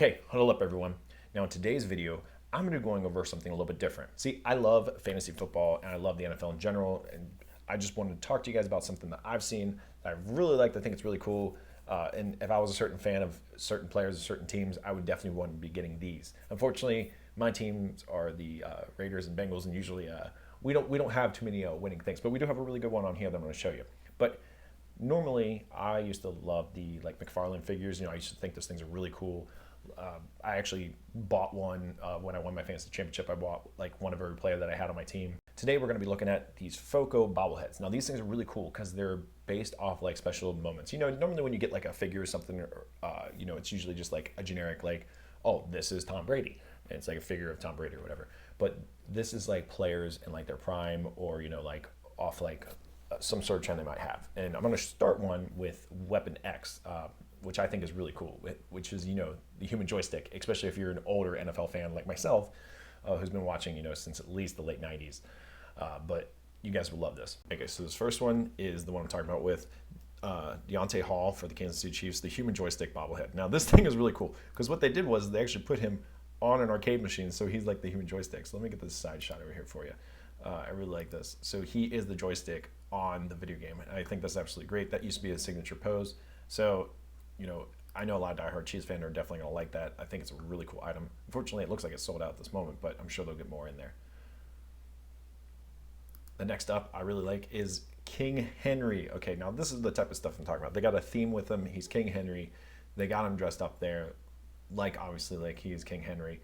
Okay, huddle up everyone. Now in today's video, I'm going to be going over something a little bit different. See, I love fantasy football and I love the NFL in general, and I just wanted to talk to you guys about something that I've seen that I really liked. I think it's really cool. And if I was a certain fan of certain players or certain teams, I would definitely want to be getting these. Unfortunately, my teams are the Raiders and Bengals, and usually we don't have too many winning things, but we do have a really good one on here that I'm going to show you. But normally, I used to love the McFarlane figures. You know, I used to think those things are really cool. I actually bought one when I won my fantasy championship. I bought like one of every player that I had on my team. Today we're going to be looking at these FOCO bobbleheads. Now these things are really cool because they're based off like special moments. You know, normally when you get like a figure or something, you know, it's usually just like a generic like, oh, this is Tom Brady, and it's like a figure of Tom Brady or whatever. But this is like players in like their prime, or you know, like off like some sort of trend they might have. And I'm going to start one with Weapon X. Which I think is really cool, which is, you know, the human joystick, especially if you're an older NFL fan like myself, who's been watching, you know, since at least the late 90s. But you guys will love this. Okay, so this first one is the one I'm talking about with Dante for the Kansas City Chiefs, the human joystick bobblehead. Now this thing is really cool because what they did was they actually put him on an arcade machine, so he's like the human joystick. So let me get this side shot over here for you. I really like this. So he is the joystick on the video game, and I think that's absolutely great. That used to be his signature pose. So you know, I know a lot of diehard Chiefs fans are definitely going to like that. I think it's a really cool item. Unfortunately, it looks like it's sold out at this moment, but I'm sure they'll get more in there. The next up I really like is King Henry. Okay, now this is the type of stuff I'm talking about. They got a theme with him. He's King Henry. They got him dressed up there, like obviously like he's King Henry.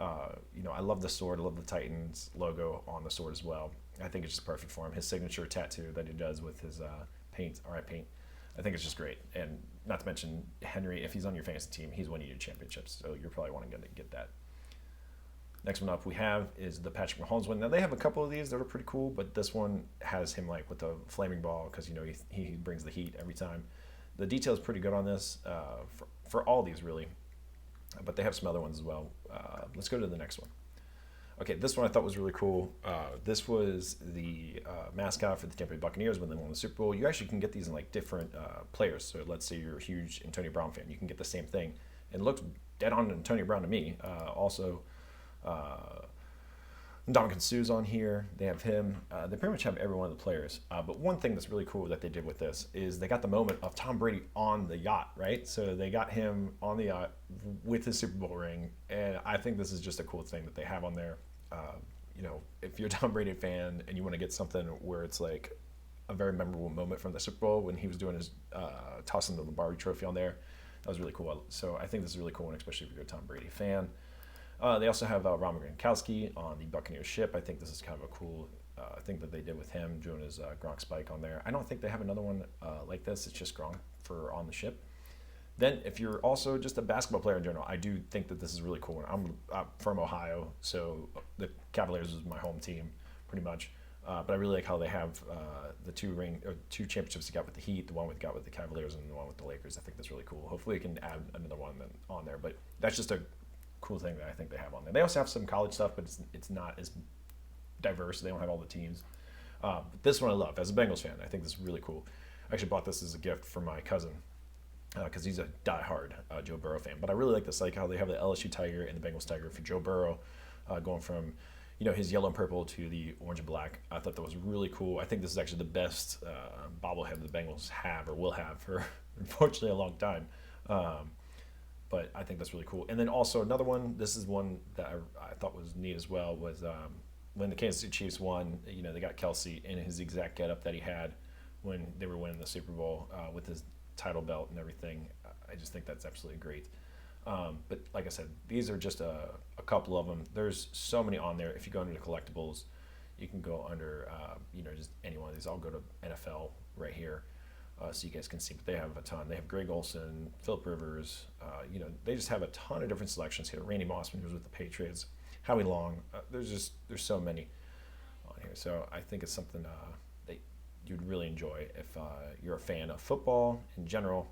You know, I love the sword. I love the Titans logo on the sword as well. I think it's just perfect for him. His signature tattoo that he does with his paint. All right, paint. I think it's just great. And not to mention Henry, if he's on your fantasy team, he's winning your championships. So you're probably wanting to get that. Next one up we have is the Patrick Mahomes one. Now they have a couple of these that are pretty cool, but this one has him like with the flaming ball because, you know, he brings the heat every time. The detail is pretty good on this for all these really, but they have some other ones as well. Let's go to the next one. Okay, this one I thought was really cool. This was the mascot for the Tampa Bay Buccaneers when they won the Super Bowl. You actually can get these in like different players. So let's say you're a huge Antonio Brown fan, you can get the same thing. It looks dead on Antonio Brown to me. Also, Dominican Sue's on here. They have him. They pretty much have every one of the players. But one thing that's really cool that they did with this is they got the moment of Tom Brady on the yacht, right? So they got him on the yacht with his Super Bowl ring, and I think this is just a cool thing that they have on there. You know, if you're a Tom Brady fan and you want to get something where it's like a very memorable moment from the Super Bowl when he was doing his tossing the Lombardi Trophy on there, that was really cool. So I think this is a really cool one, especially if you're a Tom Brady fan. They also have Roman Gronkowski on the Buccaneers ship. I think this is kind of a cool thing that they did with him doing his Gronk spike on there. I don't think they have another one like this. It's just Gronk for on the ship. Then, if you're also just a basketball player in general, I do think that this is really cool. I'm from Ohio, so the Cavaliers is my home team, pretty much. But I really like how they have the two championships they got with the Heat, the one we got with the Cavaliers, and the one with the Lakers. I think that's really cool. Hopefully, we can add another one on there. But that's just a cool thing that I think they have on there. They also have some college stuff, but it's not as diverse. They don't have all the teams. But this one I love. As a Bengals fan, I think this is really cool. I actually bought this as a gift for my cousin, because he's a diehard Joe Burrow fan. But I really like this, like how they have the LSU Tiger and the Bengals Tiger for Joe Burrow, going from, you know, his yellow and purple to the orange and black. I thought that was really cool. I think this is actually the best bobblehead the Bengals have or will have for, unfortunately, a long time. But I think that's really cool. And then also another one, this is one that I thought was neat as well, was when the Kansas City Chiefs won, you know, they got Kelsey in his exact getup that he had when they were winning the Super Bowl with his title belt and everything. I just think that's absolutely great. But like I said, these are just a couple of them. There's so many on there. If you go under the collectibles, you can go under, you know, just any one of these. I'll go to NFL right here so you guys can see. But they have a ton. They have Greg Olsen, Phillip Rivers. You know, they just have a ton of different selections here. Randy Moss when he was with the Patriots. Howie Long. There's so many on here. So I think it's something that you'd really enjoy if you're a fan of football in general,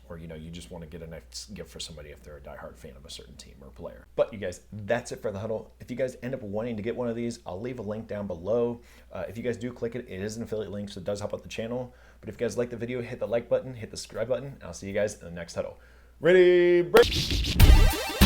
or you know, you just want to get a nice gift for somebody if they're a diehard fan of a certain team or player. But you guys, that's it for the huddle. If you guys end up wanting to get one of these, I'll leave a link down below. If you guys do click it, it is an affiliate link, so it does help out the channel. But if you guys like the video, hit the like button, hit the subscribe button, and I'll see you guys in the next huddle. Ready, break.